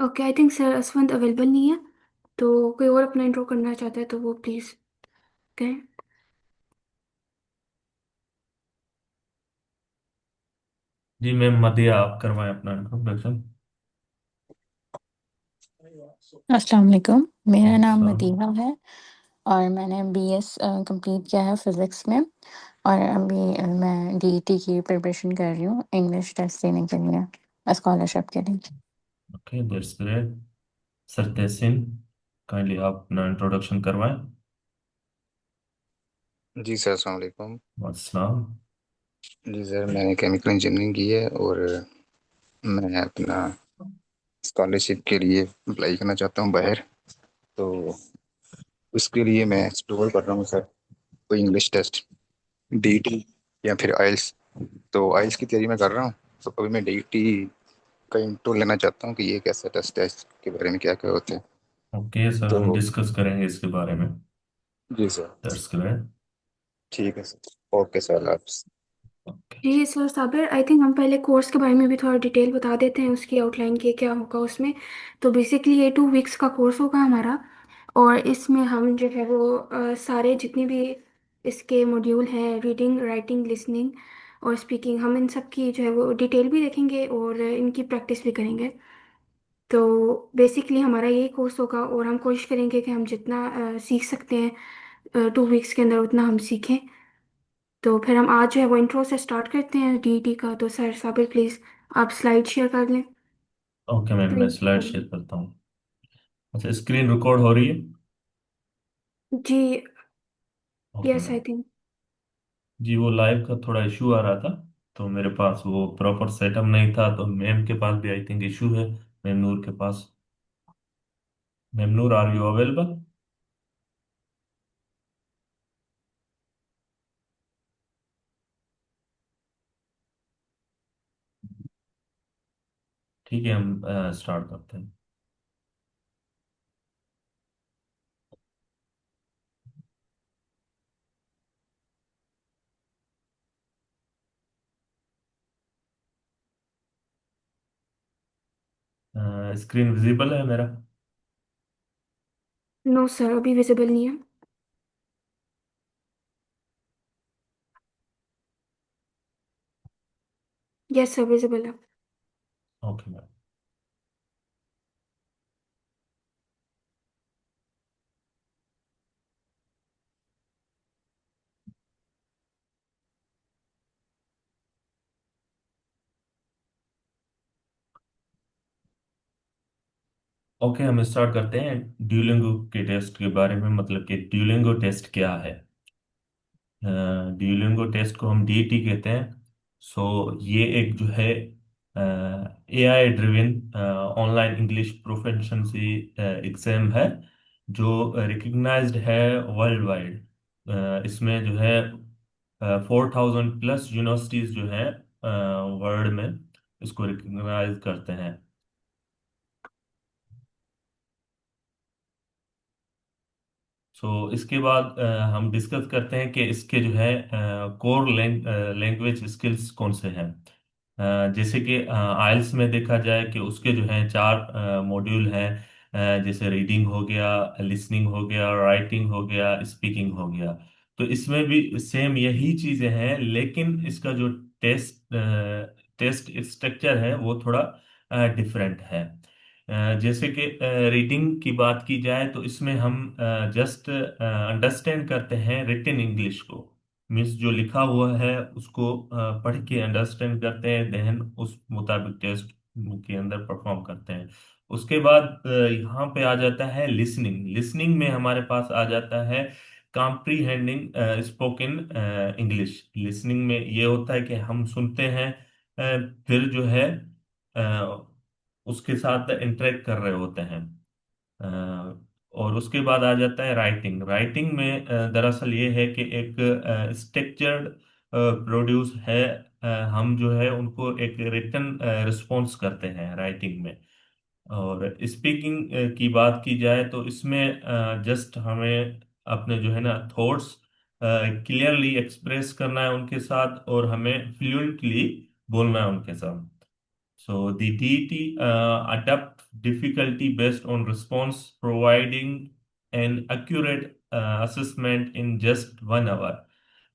Okay, I think sir Aswant available नहीं है। तो कोई और अपना इंट्रो करना चाहता है तो वो प्लीज़ कहें। जी मैम, मदिया आप करवाएं अपना इंट्रोडक्शन। अस्सलाम वालेकुम। मेरा नाम अच्छा। मदीहा है और मैंने बीएस कंप्लीट किया है फिज़िक्स में। और अभी मैं डीईटी की प्रिपरेशन कर रही हूँ इंग्लिश टेस्ट देने के लिए, स्कॉलरशिप के लिए। Okay, that's great. Sir Tahseen, kindly आप अपना इंट्रोडक्शन करवाएं। जी सर, अस्सलाम वालेकुम। अस्सलाम। जी सर, मैंने केमिकल इंजीनियरिंग की है और मैं अपना स्कॉलरशिप के लिए अप्लाई करना चाहता हूँ बाहर। तो उसके लिए मैं एक्सप्लोर कर रहा हूँ सर, कोई इंग्लिश टेस्ट, डीटी या फिर आइल्स। तो आइल्स की तैयारी मैं कर रहा हूँ। तो अभी मैं डीटी का इंट्रो लेना चाहता हूँ कि ये कैसा टेस्ट है, इसके बारे में क्या क्या होते हैं। ओके सर, हम तो डिस्कस करेंगे इसके बारे में। जी सर। That's great. ठीक है सर, ओके सर, आप। ओके। जी सर साबिर, आई थिंक हम पहले कोर्स के बारे में भी थोड़ा डिटेल बता देते हैं, उसकी आउटलाइन के क्या होगा उसमें। तो बेसिकली ये 2 वीक्स का कोर्स होगा हमारा। और इसमें हम जो है वो सारे जितने भी इसके मॉड्यूल हैं, रीडिंग राइटिंग लिसनिंग और स्पीकिंग, हम इन सब की जो है वो डिटेल भी देखेंगे और इनकी प्रैक्टिस भी करेंगे। तो बेसिकली हमारा यही कोर्स होगा और हम कोशिश करेंगे कि हम जितना सीख सकते हैं 2 वीक्स के अंदर उतना हम सीखें। तो फिर हम आज जो है वो इंट्रो से स्टार्ट करते हैं डीईटी का। तो सर साबिर प्लीज़ आप स्लाइड शेयर कर लें। ओके मैम, मैं स्क्रीन शेयर स्लाइड कर लें। शेयर करता हूँ। अच्छा, स्क्रीन रिकॉर्ड हो रही है? जी। Okay yes ma'am. I think. जी, वो लाइव का थोड़ा इशू आ रहा था, तो मेरे पास वो प्रॉपर सेटअप नहीं था, तो मैम के पास भी आई थिंक इशू है, मैम नूर के पास। Ma'am Noor, are you available? ठीक है, हम स्टार्ट करते हैं। स्क्रीन विजिबल है मेरा? नो सर, अभी विजिबल नहीं है। यस सर, विजिबल है। Okay ma'am. ओके, हम स्टार्ट करते हैं ड्यूलिंगो के टेस्ट के बारे में, मतलब कि ड्यूलिंगो टेस्ट क्या है। ड्यूलिंगो टेस्ट को हम डीटी कहते हैं। सो ये एक जो है AI driven online English proficiency exam है, जो रिकग्नाइज्ड है वर्ल्ड वाइड। इसमें जो है 4000 प्लस यूनिवर्सिटीज जो है वर्ल्ड में इसको रिकग्नाइज करते हैं। इसके बाद हम डिस्कस करते हैं कि इसके जो है कोर लैंग्वेज स्किल्स कौन से हैं। जैसे कि आइल्स में देखा जाए कि उसके जो हैं 4 मॉड्यूल हैं। जैसे रीडिंग हो गया, लिसनिंग हो गया, राइटिंग हो गया, स्पीकिंग हो गया। तो इसमें भी सेम यही चीजें हैं, लेकिन इसका जो टेस्ट टेस्ट स्ट्रक्चर है वो थोड़ा डिफरेंट है। जैसे कि रीडिंग की बात की जाए तो इसमें हम जस्ट अंडरस्टैंड करते हैं रिटन इंग्लिश को। मीन्स जो लिखा हुआ है उसको पढ़ के अंडरस्टैंड करते हैं, देन उस मुताबिक टेस्ट के अंदर परफॉर्म करते हैं। उसके बाद यहाँ पे आ जाता है लिसनिंग। लिसनिंग में हमारे पास आ जाता है कॉम्प्रीहेंडिंग स्पोकन इंग्लिश। लिसनिंग में ये होता है कि हम सुनते हैं, फिर जो है उसके साथ इंटरेक्ट कर रहे होते हैं। और उसके बाद आ जाता है राइटिंग। राइटिंग में दरअसल ये है कि एक स्ट्रक्चर्ड प्रोड्यूस है। हम जो है उनको एक रिटन रिस्पॉन्स करते हैं राइटिंग में। और स्पीकिंग की बात की जाए तो इसमें जस्ट हमें अपने जो है ना थॉट्स क्लियरली एक्सप्रेस करना है उनके साथ, और हमें फ्लुएंटली बोलना है उनके साथ। So the DET adapt difficulty based on response, providing an accurate assessment in just 1 hour.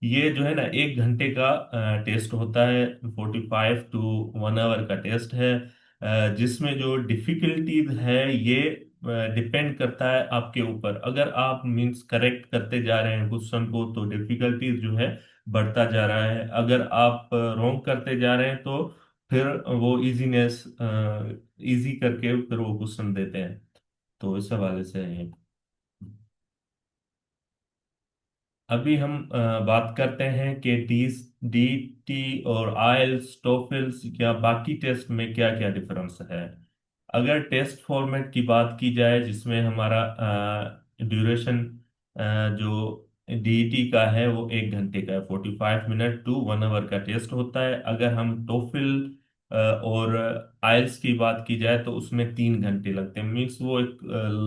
ये जो है ना 1 घंटे का टेस्ट होता है, 45 to 1 आवर का टेस्ट है, जिसमें जो डिफिकल्टीज है ये डिपेंड करता है आपके ऊपर। अगर आप मीन्स करेक्ट करते जा रहे हैं क्वेश्चन को तो डिफिकल्टीज जो है बढ़ता जा रहा है, अगर आप रॉन्ग करते जा रहे हैं तो फिर वो इजीनेस इजी करके फिर वो क्वेश्चन देते हैं। तो इस हवाले से है। अभी हम बात करते हैं कि डीटी और आइल्स टोफिल्स या बाकी टेस्ट में क्या क्या डिफरेंस है। अगर टेस्ट फॉर्मेट की बात की जाए जिसमें हमारा ड्यूरेशन जो डीईटी का है वो 1 घंटे का है, 45 मिनट to 1 आवर का टेस्ट होता है। अगर हम टोफिल और आइल्स की बात की जाए तो उसमें 3 घंटे लगते हैं, मीन्स वो एक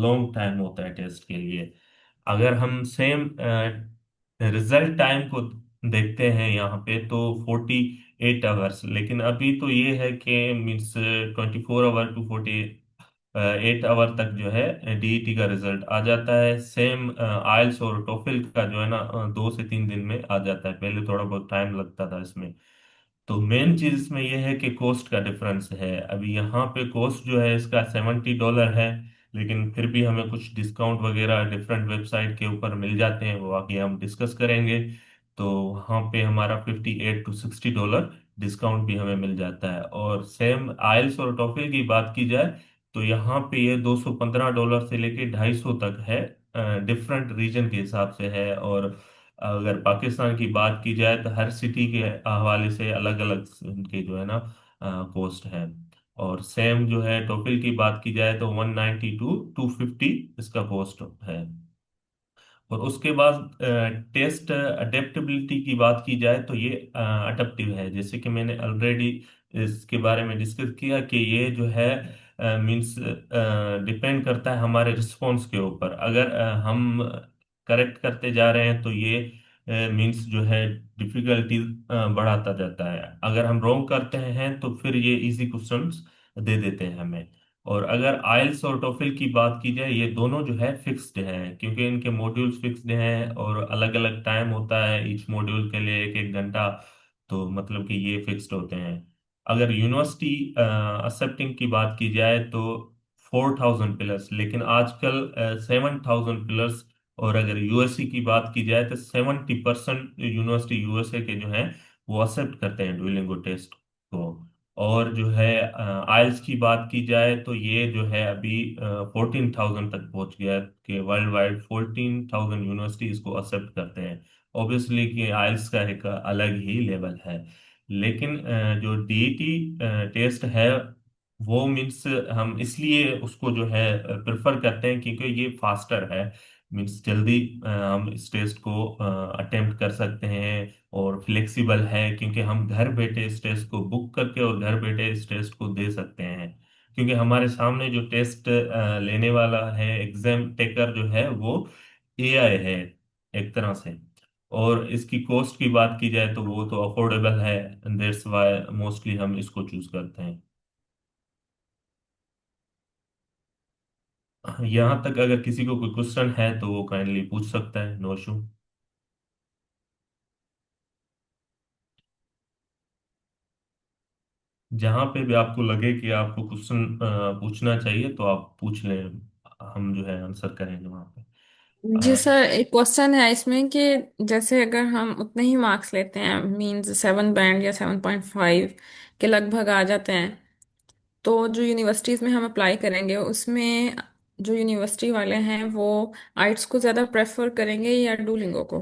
लॉन्ग टाइम होता है टेस्ट के लिए। अगर हम सेम रिजल्ट टाइम को देखते हैं यहाँ पे तो 48 आवर्स, लेकिन अभी तो ये है कि मीन्स 24 आवर to 48 आवर तक जो है डीईटी का रिजल्ट आ जाता है। सेम आइल्स और टोफिल का जो है ना 2 से 3 दिन में आ जाता है, पहले थोड़ा बहुत टाइम लगता था इसमें। तो मेन चीज इसमें यह है कि कॉस्ट का डिफरेंस है। अभी यहाँ पे कॉस्ट जो है इसका $70 है, लेकिन फिर भी हमें कुछ डिस्काउंट वगैरह डिफरेंट वेबसाइट के ऊपर मिल जाते हैं, वो आगे हम डिस्कस करेंगे। तो वहाँ पे हमारा $58 to $60 डिस्काउंट भी हमें मिल जाता है। और सेम आइल्स और टॉफिल की बात की जाए तो यहाँ पे ये $215 से लेके 250 तक है, डिफरेंट रीजन के हिसाब से है। और अगर पाकिस्तान की बात की जाए तो हर सिटी के हवाले से अलग अलग उनके जो है ना कॉस्ट है। और सेम जो है टोफिल की बात की जाए तो 190 to 250 इसका कॉस्ट है। और उसके बाद टेस्ट अडेप्टेबिलिटी की बात की जाए तो ये अडेप्टिव है, जैसे कि मैंने ऑलरेडी इसके बारे में डिस्कस किया कि ये जो है मींस डिपेंड करता है हमारे रिस्पॉन्स के ऊपर। अगर हम करेक्ट करते जा रहे हैं तो ये मींस जो है डिफिकल्टी बढ़ाता जाता है, अगर हम रॉन्ग करते हैं तो फिर ये इजी क्वेश्चंस दे देते हैं हमें। और अगर आइल्स और टोफिल की बात की जाए ये दोनों जो है फिक्स्ड है, क्योंकि इनके मॉड्यूल्स फिक्स्ड हैं और अलग अलग टाइम होता है ईच मॉड्यूल के लिए, 1 1 घंटा। तो मतलब कि ये फिक्स्ड होते हैं। अगर यूनिवर्सिटी एक्सेप्टिंग की बात की जाए तो 4000 प्लस, लेकिन आजकल 7000 प्लस। और अगर यूएससी की बात की जाए तो 70% यूनिवर्सिटी यूएसए के जो हैं वो एक्सेप्ट करते हैं डुओलिंगो टेस्ट को। और जो है आइल्स की बात की जाए तो ये जो है अभी 14,000 तक पहुंच गया है कि वर्ल्ड वाइड 14,000 यूनिवर्सिटी इसको एक्सेप्ट करते हैं। ऑब्वियसली कि आइल्स का एक अलग ही लेवल है। लेकिन जो डीईटी टेस्ट है वो मीन्स हम इसलिए उसको जो है प्रेफर करते हैं क्योंकि ये फास्टर है। मीन्स जल्दी हम इस टेस्ट को अटेम्प्ट कर सकते हैं और फ्लेक्सिबल है, क्योंकि हम घर बैठे इस टेस्ट को बुक करके और घर बैठे इस टेस्ट को दे सकते हैं। क्योंकि हमारे सामने जो टेस्ट लेने वाला है एग्जाम टेकर जो है वो एआई है एक तरह से। और इसकी कॉस्ट की बात की जाए तो वो तो अफोर्डेबल है, दैट्स वाई मोस्टली हम इसको चूज करते हैं। यहाँ तक अगर किसी को कोई क्वेश्चन है तो वो काइंडली पूछ सकता है, नो इशू। जहाँ पे भी आपको लगे कि आपको क्वेश्चन पूछना चाहिए तो आप पूछ लें, हम जो है आंसर करेंगे वहाँ पे। जी सर, एक क्वेश्चन है इसमें कि जैसे अगर हम उतने ही मार्क्स लेते हैं, मींस 7 बैंड या 7.5 के लगभग आ जाते हैं, तो जो यूनिवर्सिटीज़ में हम अप्लाई करेंगे उसमें जो यूनिवर्सिटी वाले हैं वो आइट्स को ज़्यादा प्रेफर करेंगे या डुओलिंगो को?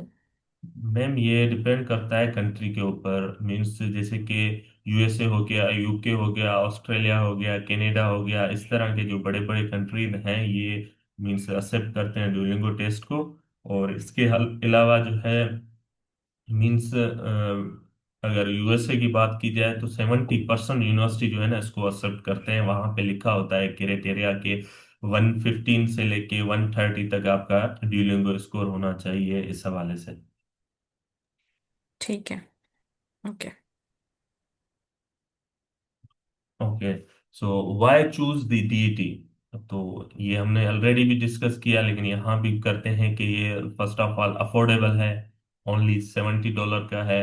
मैम ये डिपेंड करता है कंट्री के ऊपर, मीन्स जैसे कि यूएसए हो गया, यूके हो गया, ऑस्ट्रेलिया हो गया, कनाडा हो गया, इस तरह के जो बड़े बड़े कंट्रीज हैं ये मीन्स एक्सेप्ट करते हैं डुओलिंगो टेस्ट को। और इसके अलावा जो है मीन्स अगर यूएसए की बात की जाए तो 70% यूनिवर्सिटी जो है ना इसको एक्सेप्ट करते हैं, वहां पे लिखा होता है क्राइटेरिया के 115 से लेके 130 तक आपका ड्यूलिंगो स्कोर होना चाहिए इस हवाले से। ठीक है। Okay. Okay, so why choose the DET? तो ये हमने ऑलरेडी भी डिस्कस किया, लेकिन यहाँ भी करते हैं कि ये फर्स्ट ऑफ ऑल अफोर्डेबल है, ओनली $70 का है,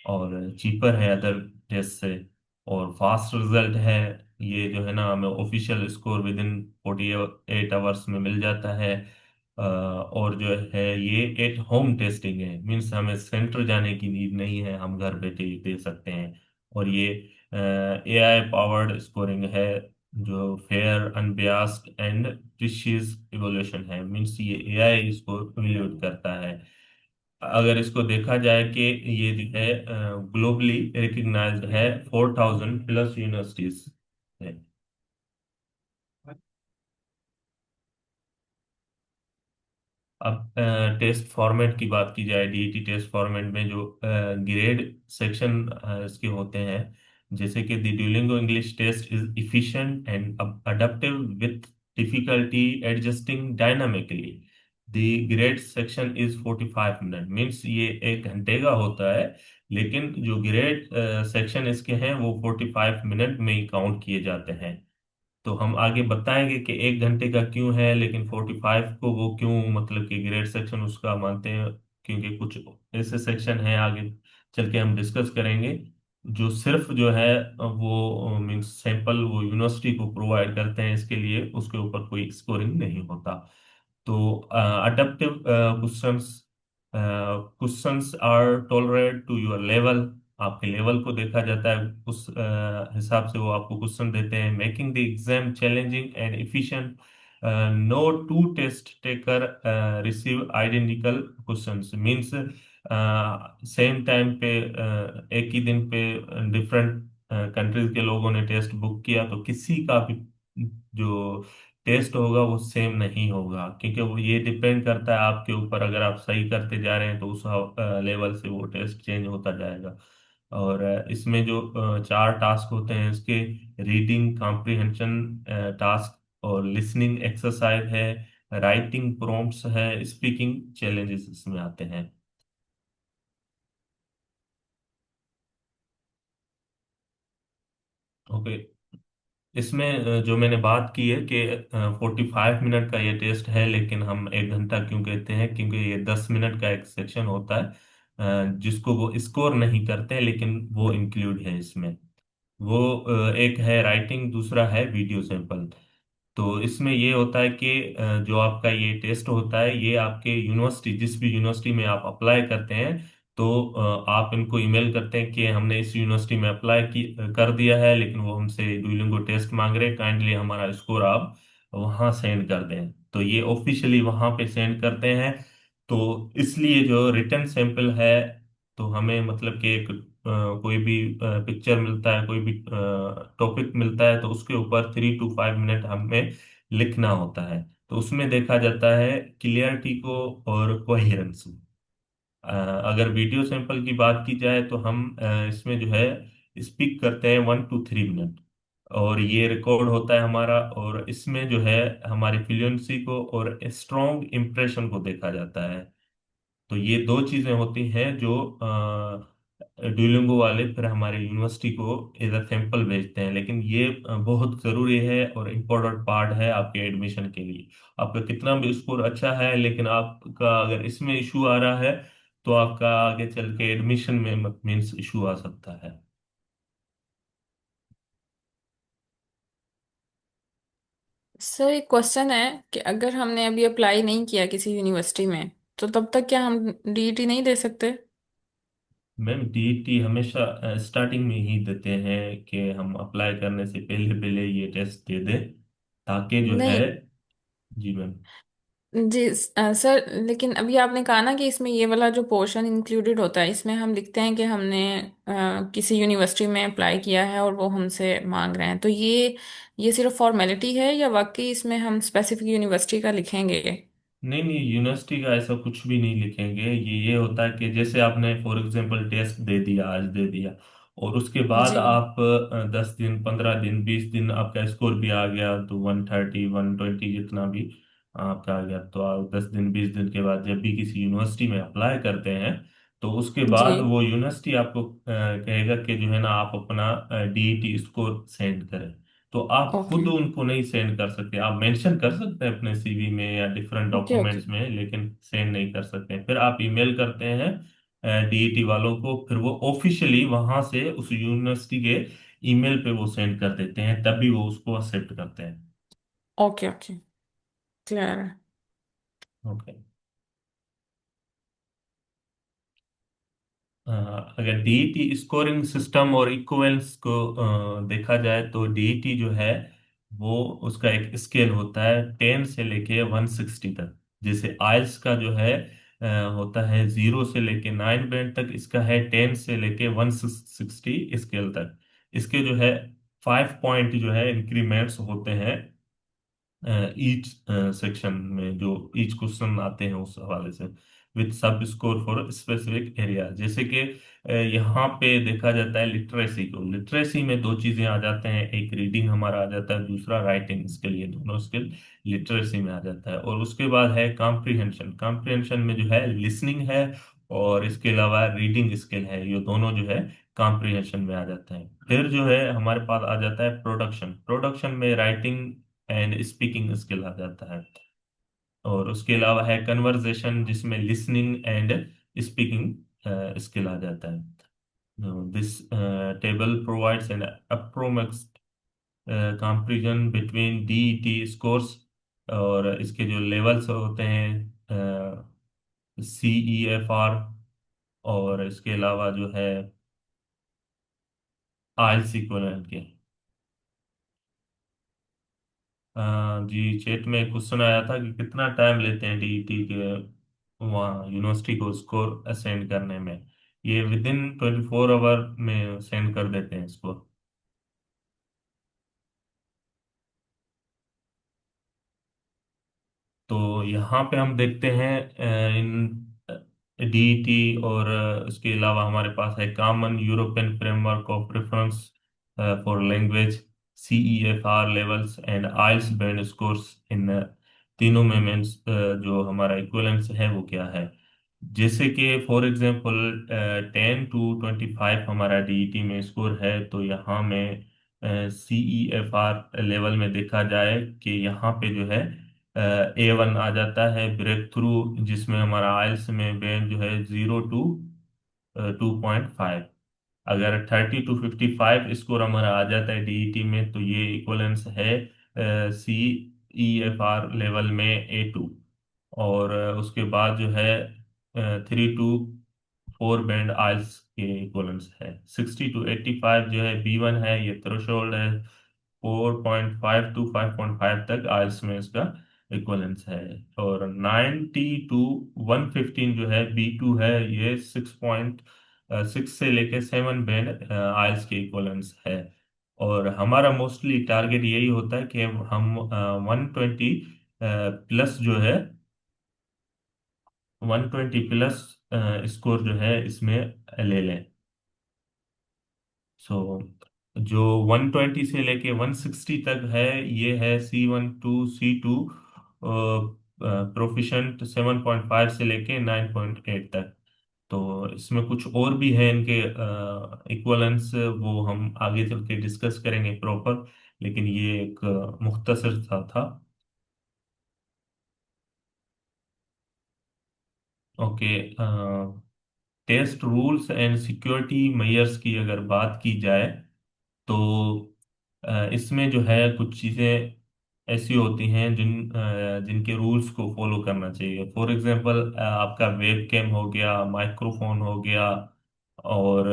और चीपर है अदर टेस्ट से, और फास्ट रिजल्ट है। ये जो है ना, हमें official score with in 48 hours में मिल जाता है। और जो है ये एट होम टेस्टिंग है, मीन्स हमें सेंटर जाने की नीड नहीं है, हम घर बैठे ही दे सकते हैं। और ये एआई पावर्ड स्कोरिंग है, जो फेयर अनबियास्ड एंड प्रिशियस इवोल्यूशन है, मीन्स ये एआई इसको इवैल्यूएट करता है। अगर इसको देखा जाए कि ये जो है ग्लोबली रिकग्नाइज्ड है, 4000 प्लस यूनिवर्सिटीज है। अब टेस्ट फॉर्मेट की बात की जाए, डीईटी टेस्ट फॉर्मेट में जो ग्रेड सेक्शन इसके होते हैं, जैसे कि the Duolingo English test is efficient and adaptive with difficulty adjusting dynamically. The grade section is 45 minute, means ये 1 घंटे का होता है, लेकिन जो ग्रेड सेक्शन इसके हैं वो 45 मिनट में ही काउंट किए जाते हैं। तो हम आगे बताएंगे कि 1 घंटे का क्यों है, लेकिन 45 को वो क्यों मतलब कि ग्रेड सेक्शन उसका मानते हैं, क्योंकि कुछ ऐसे सेक्शन हैं आगे चल के हम डिस्कस करेंगे, जो सिर्फ जो है वो मीन्स सैंपल वो यूनिवर्सिटी को प्रोवाइड करते हैं, इसके लिए उसके ऊपर कोई स्कोरिंग नहीं होता। तो adaptive questions, questions are tailored to your level, आपके लेवल को देखा जाता है, उस हिसाब से वो आपको क्वेश्चन देते हैं। Making the exam challenging and efficient, no two test taker receive identical questions, means same time पे एक ही दिन पे डिफरेंट कंट्रीज के लोगों ने टेस्ट बुक किया, तो किसी का भी जो टेस्ट होगा वो सेम नहीं होगा, क्योंकि वो ये डिपेंड करता है आपके ऊपर। अगर आप सही करते जा रहे हैं तो उस लेवल से वो टेस्ट चेंज होता जाएगा। और इसमें जो 4 टास्क होते हैं इसके, रीडिंग कॉम्प्रिहेंशन टास्क, और लिसनिंग एक्सरसाइज है, राइटिंग प्रॉम्प्ट्स है, स्पीकिंग चैलेंजेस इसमें आते हैं। ओके, इसमें जो मैंने बात की है कि 45 मिनट का ये टेस्ट है, लेकिन हम 1 घंटा क्यों कहते हैं, क्योंकि ये 10 मिनट का एक सेक्शन होता है जिसको वो स्कोर नहीं करते, लेकिन वो इंक्लूड है इसमें। वो एक है राइटिंग, दूसरा है वीडियो सैंपल। तो इसमें ये होता है कि जो आपका ये टेस्ट होता है, ये आपके यूनिवर्सिटी, जिस भी यूनिवर्सिटी में आप अप्लाई करते हैं, तो आप इनको ईमेल करते हैं कि हमने इस यूनिवर्सिटी में अप्लाई कर दिया है, लेकिन वो हमसे डुओलिंगो टेस्ट मांग रहे हैं, काइंडली हमारा स्कोर आप वहाँ सेंड कर दें। तो ये ऑफिशियली वहाँ पे सेंड करते हैं। तो इसलिए जो रिटर्न सैंपल है, तो हमें मतलब कि एक कोई भी पिक्चर मिलता है, कोई भी टॉपिक मिलता है, तो उसके ऊपर 3 to 5 मिनट हमें लिखना होता है। तो उसमें देखा जाता है क्लियरिटी को और कोहेरेंस। अगर वीडियो सैंपल की बात की जाए तो हम इसमें जो है स्पीक करते हैं 1 to 3 मिनट, और ये रिकॉर्ड होता है हमारा, और इसमें जो है हमारी फ्लुएंसी को और स्ट्रॉन्ग इम्प्रेशन को देखा जाता है। तो ये 2 चीजें होती हैं जो ड्यूलिंगो वाले फिर हमारे यूनिवर्सिटी को एज अ सैंपल भेजते हैं, लेकिन ये बहुत जरूरी है और इम्पोर्टेंट पार्ट है आपके एडमिशन के लिए। आपका कितना भी स्कोर अच्छा है, लेकिन आपका अगर इसमें इशू आ रहा है, तो आपका आगे चल के एडमिशन में मीन्स इशू आ सकता है। सर एक क्वेश्चन है कि अगर हमने अभी अप्लाई नहीं किया किसी यूनिवर्सिटी में, तो तब तक क्या हम डीईटी नहीं दे सकते? मैम, डीईटी हमेशा स्टार्टिंग में ही देते हैं कि हम अप्लाई करने से पहले पहले ये टेस्ट दे दें, ताकि जो है। नहीं। जी मैम। जी सर, लेकिन अभी आपने कहा ना कि इसमें ये वाला जो पोर्शन इंक्लूडेड होता है, इसमें हम लिखते हैं कि हमने किसी यूनिवर्सिटी में अप्लाई किया है और वो हमसे मांग रहे हैं, तो ये सिर्फ फॉर्मेलिटी है या वाकई इसमें हम स्पेसिफिक यूनिवर्सिटी का लिखेंगे? नहीं नहीं, यूनिवर्सिटी का ऐसा कुछ भी नहीं लिखेंगे। ये होता है कि जैसे आपने फॉर एग्जांपल टेस्ट दे दिया, आज दे दिया, और उसके बाद जी। आप 10 दिन, 15 दिन, 20 दिन आपका स्कोर भी आ गया, तो 130, 120 जितना भी आपका आ गया, तो आप 10 दिन, 20 दिन के बाद जब भी किसी यूनिवर्सिटी में अप्लाई करते हैं, तो उसके जी। बाद वो यूनिवर्सिटी आपको कहेगा कि जो है ना आप अपना डीईटी स्कोर सेंड करें। तो आप ओके खुद उनको नहीं सेंड कर सकते, आप मेंशन कर सकते हैं अपने सीवी में या डिफरेंट ओके ओके। डॉक्यूमेंट्स में, लेकिन सेंड नहीं कर सकते। फिर आप ईमेल करते हैं डीईटी वालों को, फिर वो ऑफिशियली वहां से उस यूनिवर्सिटी के ईमेल पे वो सेंड कर देते हैं, तभी वो उसको एक्सेप्ट करते हैं। Okay okay. क्लियर है। ओके। अगर डीईटी स्कोरिंग सिस्टम और इक्विवेलेंस को देखा जाए तो डीईटी जो है वो उसका एक स्केल होता है 10 से लेके 160 तक। जैसे आइल्स का जो है होता है 0 से लेके 9 बैंड तक, इसका है 10 से लेके 160 स्केल तक। इसके जो है 5 पॉइंट जो है इंक्रीमेंट्स होते हैं ईच सेक्शन में, जो ईच क्वेश्चन आते हैं उस हवाले से, विद सब स्कोर फॉर स्पेसिफिक एरिया। जैसे कि यहाँ पे देखा जाता है लिटरेसी को, लिटरेसी में दो चीजें आ जाते हैं, एक रीडिंग हमारा आ जाता है, दूसरा राइटिंग स्किल, ये दोनों स्किल लिटरेसी में आ जाता है। और उसके बाद है कॉम्प्रिहेंशन, कॉम्प्रिहेंशन में जो है लिसनिंग है और इसके अलावा रीडिंग स्किल है, ये दोनों जो है कॉम्प्रिहेंशन में आ जाते हैं। फिर जो है हमारे पास आ जाता है प्रोडक्शन, प्रोडक्शन में राइटिंग एंड स्पीकिंग स्किल आ जाता है। और उसके अलावा है कन्वर्सेशन, जिसमें लिसनिंग एंड स्पीकिंग स्किल आ जाता है। This table provides N approx comparison between DET scores, और इसके जो लेवल्स होते हैं CEFR, और इसके अलावा जो है आइल्स इक्विवेलेंट के। जी, चैट में क्वेश्चन आया था कि कितना टाइम लेते हैं डीईटी के वहाँ यूनिवर्सिटी को स्कोर असेंड करने में। ये विद इन 24 आवर में सेंड कर देते हैं स्कोर। तो यहाँ पे हम देखते हैं इन डीईटी, और उसके अलावा हमारे पास है common European framework of reference for language, CEFR levels and IELTS band scores. इन तीनों में मीन्स जो हमारा इक्विवेलेंस है वो क्या है। जैसे कि फॉर एग्जांपल 10 to 25 हमारा डीईटी में स्कोर है, तो यहाँ में CEFR लेवल में देखा जाए कि यहाँ पे जो है A1 आ जाता है ब्रेक थ्रू, जिसमें हमारा आइल्स में बैंड जो है 0 to 2.5। अगर 30 to 55 स्कोर हमारा आ जाता है डीईटी में, तो ये इक्वलेंस है CEFR लेवल में A2। और उसके बाद जो है 3 to 4 बैंड आइल्स के इक्वलेंस है। 60 to 85 जो है B1 है, ये थ्रेशोल्ड है। 4.5 to 5.5 तक आइल्स में इसका इक्वलेंस है। और 90 to 115 जो है B2 है, ये 6 से लेके 7 बैंड आइल्स के इक्वलेंस है। और हमारा मोस्टली टारगेट यही होता है कि हम 120 प्लस जो है, 120 प्लस स्कोर जो है इसमें ले लें। सो जो 120 से लेके 160 तक है, ये है C1 to C2 प्रोफिशेंट, 7.5 से लेके 9.8 तक। तो इसमें कुछ और भी है इनके इक्वलेंस, वो हम आगे चल के डिस्कस करेंगे प्रॉपर, लेकिन ये एक मुख्तसर सा था। Okay. Test rules and security measures की अगर बात की जाए, तो इसमें जो है कुछ चीज़ें ऐसी होती हैं जिनके रूल्स को फॉलो करना चाहिए। फॉर एग्जांपल आपका वेब कैम हो गया, माइक्रोफोन हो गया, और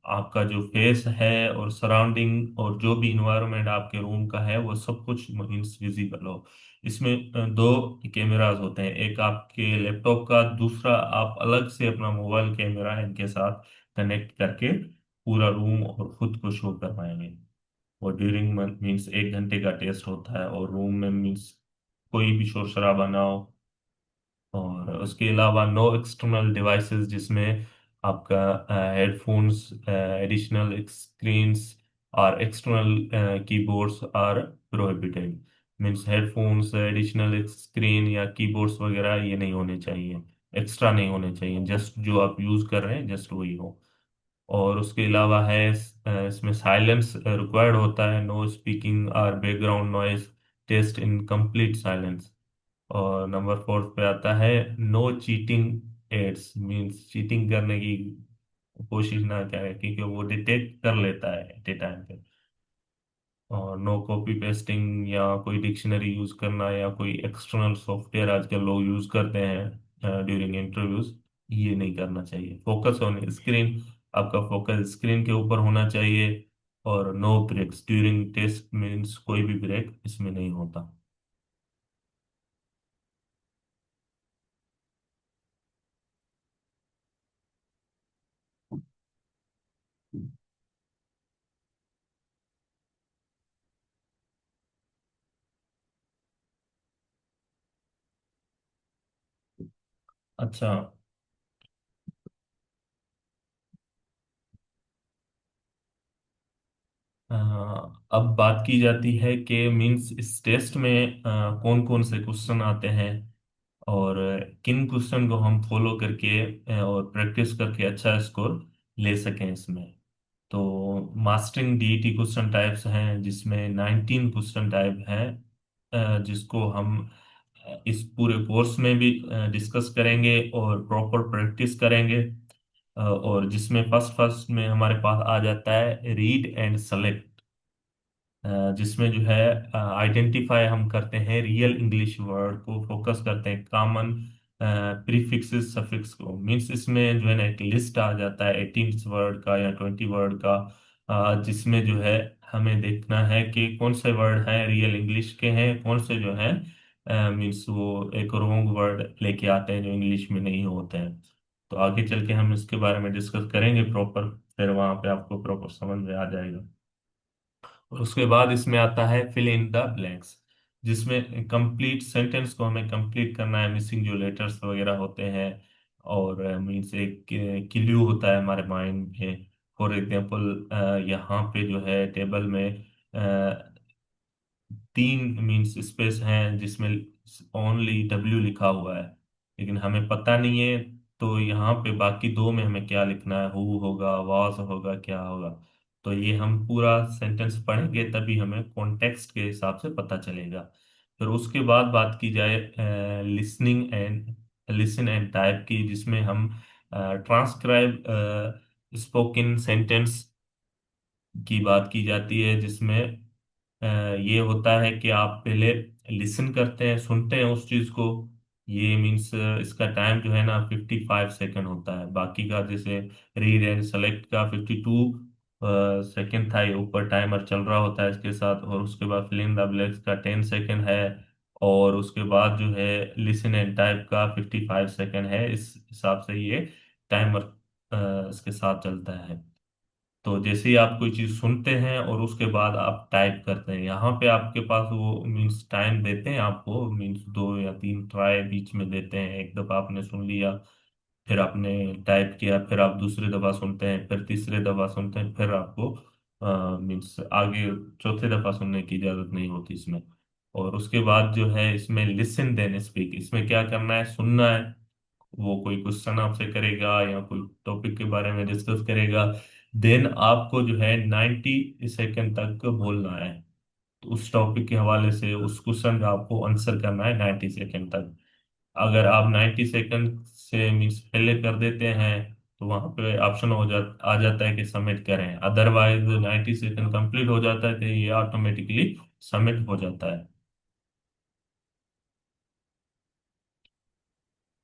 आपका जो फेस है और सराउंडिंग और जो भी इन्वायरमेंट आपके रूम का है वो सब कुछ मीन्स विजिबल हो। इसमें दो कैमरास होते हैं, एक आपके लैपटॉप का, दूसरा आप अलग से अपना मोबाइल कैमरा इनके साथ कनेक्ट करके पूरा रूम और खुद को शो करवाएंगे। और ड्यूरिंग मंथ मीन्स 1 घंटे का टेस्ट होता है, और रूम में मीन्स कोई भी शोर शराबा ना हो। और उसके अलावा नो एक्सटर्नल डिवाइसेस, जिसमें आपका हेडफोन्स, एडिशनल स्क्रीन्स और external keyboards are prohibited. Means headphones, additional screen या कीबोर्ड्स वगैरह ये नहीं होने चाहिए। एक्स्ट्रा नहीं होने चाहिए, जस्ट जो आप यूज कर रहे हैं जस्ट वही हो। और उसके अलावा है इसमें साइलेंस रिक्वायर्ड होता है, नो स्पीकिंग और background noise, test in complete silence. और नंबर 4 पे आता है no cheating aids, means cheating करने की कोशिश ना करें, क्योंकि वो डिटेक्ट कर लेता है एट ए टाइम पे। और नो कॉपी पेस्टिंग या कोई डिक्शनरी यूज करना या कोई एक्सटर्नल सॉफ्टवेयर आजकल लोग यूज करते हैं ड्यूरिंग इंटरव्यूज, ये नहीं करना चाहिए। फोकस ऑन स्क्रीन, आपका फोकस स्क्रीन के ऊपर होना चाहिए। और no breaks during test, means कोई भी ब्रेक इसमें नहीं होता। अच्छा। अ, अब बात की जाती है कि मीन्स इस टेस्ट में कौन कौन से क्वेश्चन आते हैं, और किन क्वेश्चन को हम फॉलो करके और प्रैक्टिस करके अच्छा स्कोर ले सकें इसमें। तो मास्टरिंग डीईटी क्वेश्चन टाइप्स हैं, जिसमें 19 क्वेश्चन टाइप हैं, जिसको हम इस पूरे कोर्स में भी डिस्कस करेंगे और प्रॉपर प्रैक्टिस करेंगे। और जिसमें फर्स्ट फर्स्ट में हमारे पास आ जाता है रीड एंड सेलेक्ट, जिसमें जो है आइडेंटिफाई हम करते हैं रियल इंग्लिश वर्ड को, फोकस करते हैं कॉमन प्रीफिक्सेस सफिक्स को। मीन्स इसमें जो है ना एक लिस्ट आ जाता है 18 वर्ड का या 20 वर्ड का, जिसमें जो है हमें देखना है कि कौन से वर्ड हैं रियल इंग्लिश के हैं, कौन से जो हैं मीन्स वो एक रॉन्ग वर्ड लेके आते हैं जो इंग्लिश में नहीं होते हैं। तो आगे चल के हम इसके बारे में डिस्कस करेंगे प्रॉपर, फिर वहां पे आपको प्रॉपर समझ में आ जाएगा। और उसके बाद इसमें आता है फिल इन द ब्लैंक्स, जिसमें कंप्लीट सेंटेंस को हमें कंप्लीट करना है, मिसिंग जो लेटर्स वगैरह होते हैं। और मीन्स एक क्लू होता है हमारे माइंड में। फॉर एग्जांपल यहाँ पे जो है टेबल में 3 मीन्स स्पेस हैं जिसमें ओनली डब्ल्यू लिखा हुआ है, लेकिन हमें पता नहीं है। तो यहाँ पे बाकी 2 में हमें क्या लिखना है, हु होगा, वाज होगा, क्या होगा। तो ये हम पूरा सेंटेंस पढ़ेंगे तभी हमें कॉन्टेक्स्ट के हिसाब से पता चलेगा। फिर उसके बाद बात की जाए लिसन एंड टाइप की, जिसमें हम ट्रांसक्राइब स्पोकन सेंटेंस की बात की जाती है, जिसमें ये होता है कि आप पहले लिसन करते हैं, सुनते हैं उस चीज को। ये मीन्स इसका टाइम जो है ना 55 सेकंड होता है। बाकी का जैसे रीड एंड सेलेक्ट का 52 सेकंड था, ये ऊपर टाइमर चल रहा होता है इसके साथ। और उसके बाद फिल इन द ब्लैंक्स का 10 सेकंड है। और उसके बाद जो है लिसन एंड टाइप का 55 सेकंड है। इस हिसाब से ये टाइमर इसके साथ चलता है। तो जैसे ही आप कोई चीज सुनते हैं और उसके बाद आप टाइप करते हैं, यहाँ पे आपके पास वो मीन्स टाइम देते हैं आपको, मीन्स 2 या 3 ट्राई बीच में देते हैं। एक दफा आपने सुन लिया, फिर आपने टाइप किया, फिर आप दूसरी दफा सुनते हैं, फिर तीसरी दफा सुनते हैं, फिर आपको मीन्स आगे चौथे दफा सुनने की इजाजत नहीं होती इसमें। और उसके बाद जो है इसमें लिसन देन स्पीक, इसमें क्या करना है, सुनना है। वो कोई क्वेश्चन आपसे करेगा या कोई टॉपिक के बारे में डिस्कस करेगा, देन आपको जो है 90 सेकंड तक बोलना है। तो उस टॉपिक के हवाले से उस क्वेश्चन का आपको आंसर करना है 90 सेकंड तक। अगर आप 90 सेकंड से मीन्स पहले कर देते हैं तो वहां पे ऑप्शन आ जाता है कि सबमिट करें। अदरवाइज 90 सेकंड कंप्लीट हो जाता है तो ये ऑटोमेटिकली सबमिट हो जाता है।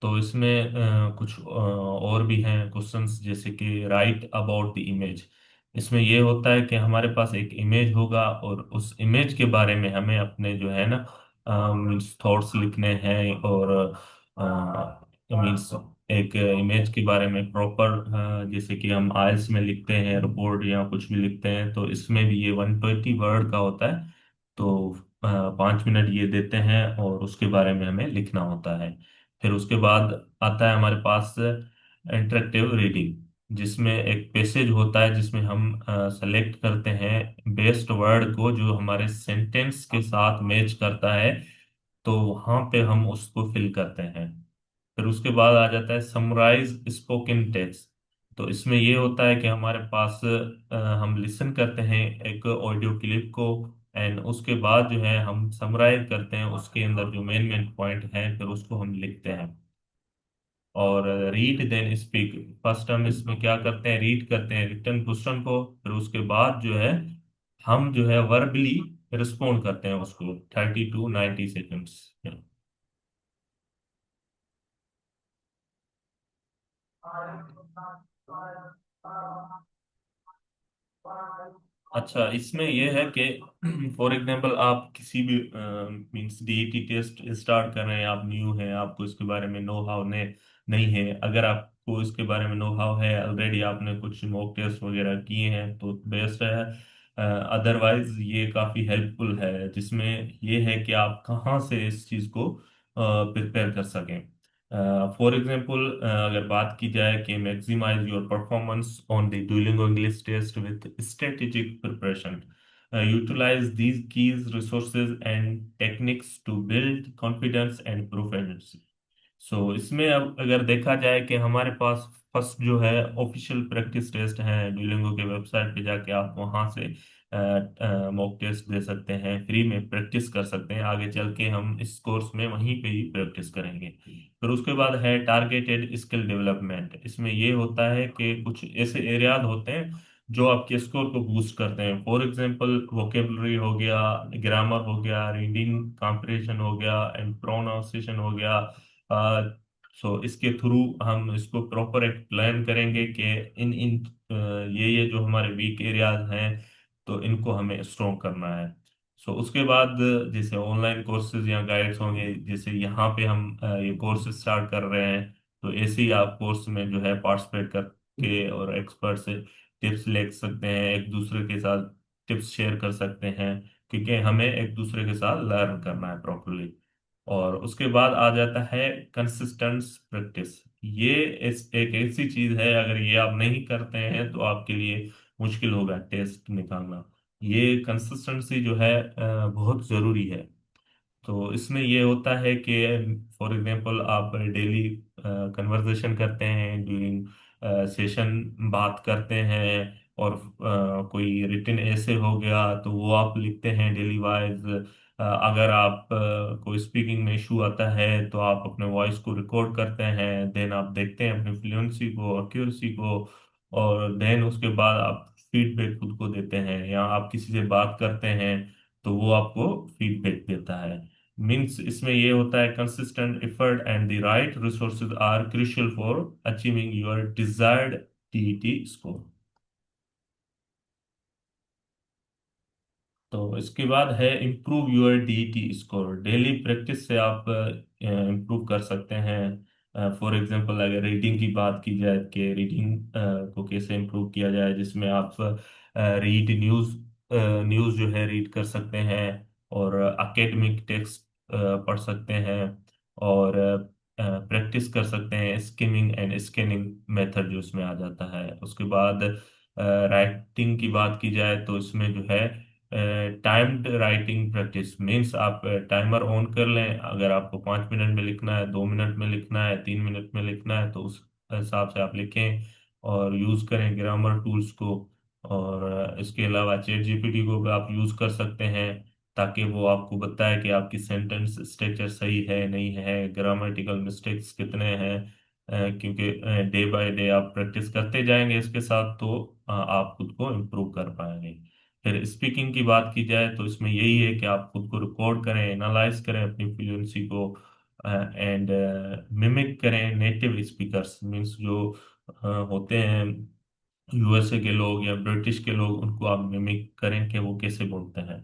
तो इसमें कुछ और भी हैं क्वेश्चंस, जैसे कि राइट अबाउट द इमेज। इसमें ये होता है कि हमारे पास एक इमेज होगा और उस इमेज के बारे में हमें अपने जो है ना मीन्स थॉट्स लिखने हैं। और मीन्स एक इमेज के बारे में प्रॉपर, जैसे कि हम आइल्स में लिखते हैं रिपोर्ट या कुछ भी लिखते हैं, तो इसमें भी ये 120 वर्ड का होता है। तो 5 मिनट ये देते हैं और उसके बारे में हमें लिखना होता है। फिर उसके बाद आता है हमारे पास इंटरेक्टिव रीडिंग, जिसमें एक पैसेज होता है जिसमें हम सेलेक्ट करते हैं बेस्ट वर्ड को जो हमारे सेंटेंस के साथ मैच करता है। तो वहां पे हम उसको फिल करते हैं। फिर उसके बाद आ जाता है समराइज स्पोकन टेक्स्ट। तो इसमें ये होता है कि हमारे पास हम लिसन करते हैं एक ऑडियो क्लिप को, एंड उसके बाद जो है हम समराइज करते हैं उसके अंदर जो मेन मेन पॉइंट हैं, फिर उसको हम लिखते हैं। और रीड देन स्पीक, फर्स्ट हम इसमें क्या करते हैं, रीड करते हैं रिटर्न क्वेश्चन को, फिर उसके बाद जो है हम जो है वर्बली रिस्पोंड करते हैं उसको 30 to 90 सेकेंड्स। अच्छा, इसमें यह है कि फॉर एग्जांपल आप किसी भी मींस डीईटी टेस्ट स्टार्ट कर रहे हैं, आप न्यू हैं, आपको इसके बारे में नो हाउ ने नहीं है। अगर आपको इसके बारे में नो हाउ है, ऑलरेडी आपने कुछ मॉक टेस्ट वगैरह किए हैं तो बेस्ट है। अदरवाइज ये काफ़ी हेल्पफुल है, जिसमें ये है कि आप कहाँ से इस चीज़ को प्रिपेयर कर सकें। फॉर एग्जाम्पल, अगर बात की जाए कि maximize your performance on the Duolingo English test with strategic preparation, utilize these keys resources and techniques to build confidence and proficiency. So इसमें अब अगर देखा जाए कि हमारे पास फर्स्ट जो है ऑफिशियल प्रैक्टिस टेस्ट है, डुओलिंगो के वेबसाइट पे जाके आप वहां से मॉक टेस्ट दे सकते हैं, फ्री में प्रैक्टिस कर सकते हैं। आगे चल के हम इस कोर्स में वहीं पे ही प्रैक्टिस करेंगे। फिर उसके बाद है टारगेटेड स्किल डेवलपमेंट। इसमें ये होता है कि कुछ ऐसे एरियाज होते हैं जो आपके स्कोर को बूस्ट करते हैं। फॉर एग्जांपल, वोकेबलरी हो गया, ग्रामर हो गया, रीडिंग कॉम्प्रिहेंशन हो गया, एंड प्रोनाउंसिएशन हो गया। सो इसके थ्रू हम इसको प्रॉपर एक प्लान करेंगे कि इन इन ये जो हमारे वीक एरियाज हैं, तो इनको हमें स्ट्रॉन्ग करना है। सो उसके बाद जैसे ऑनलाइन कोर्सेज या गाइड्स होंगे, जैसे यहाँ पे हम ये कोर्स स्टार्ट कर रहे हैं, तो ऐसे ही आप कोर्स में जो है पार्टिसिपेट करके और एक्सपर्ट से टिप्स ले सकते हैं, एक दूसरे के साथ टिप्स शेयर कर सकते हैं, क्योंकि हमें एक दूसरे के साथ लर्न करना है प्रॉपरली। और उसके बाद आ जाता है कंसिस्टेंट प्रैक्टिस। ये एक ऐसी चीज है, अगर ये आप नहीं करते हैं तो आपके लिए मुश्किल होगा टेस्ट निकालना। ये कंसिस्टेंसी जो है बहुत जरूरी है। तो इसमें ये होता है कि फॉर एग्जांपल आप डेली कन्वर्सेशन करते हैं, ड्यूरिंग सेशन बात करते हैं, और कोई रिटन ऐसे हो गया तो वो आप लिखते हैं डेली वाइज। अगर आप कोई स्पीकिंग में इशू आता है तो आप अपने वॉइस को रिकॉर्ड करते हैं, देन आप देखते हैं अपनी फ्लुएंसी को, एक्यूरेसी को, और देन उसके बाद आप फीडबैक खुद को देते हैं, या आप किसी से बात करते हैं तो वो आपको फीडबैक देता है। मीन्स इसमें ये होता है consistent effort and the right resources are crucial for achieving your desired TET score. तो इसके बाद है improve your DET score. Daily practice से आप इम्प्रूव कर सकते हैं। फॉर एग्जांपल, अगर रीडिंग की बात की जाए कि रीडिंग को कैसे इम्प्रूव किया जाए, जिसमें आप रीड न्यूज़ न्यूज़ जो है रीड कर सकते हैं, और एकेडमिक टेक्स्ट पढ़ सकते हैं, और प्रैक्टिस कर सकते हैं स्किमिंग एंड स्कैनिंग मेथड जो इसमें आ जाता है। उसके बाद राइटिंग की बात की जाए तो इसमें जो है टाइम्ड राइटिंग प्रैक्टिस मीन्स आप टाइमर ऑन कर लें, अगर आपको 5 मिनट में लिखना है, 2 मिनट में लिखना है, 3 मिनट में लिखना है, तो उस हिसाब से आप लिखें, और यूज़ करें ग्रामर टूल्स को। और इसके अलावा चैट जीपीटी को भी आप यूज़ कर सकते हैं, ताकि वो आपको बताए कि आपकी सेंटेंस स्ट्रक्चर सही है नहीं है, ग्रामेटिकल मिस्टेक्स कितने हैं। क्योंकि डे बाय डे आप प्रैक्टिस करते जाएंगे इसके साथ, तो आप खुद को इम्प्रूव कर पाएंगे। फिर स्पीकिंग की बात की जाए तो इसमें यही है कि आप खुद को रिकॉर्ड करें, एनालाइज करें अपनी फ्लुएंसी को, एंड मिमिक करें नेटिव स्पीकर्स। मीन्स जो होते हैं यूएसए के लोग या ब्रिटिश के लोग, उनको आप मिमिक करें कि वो कैसे बोलते हैं।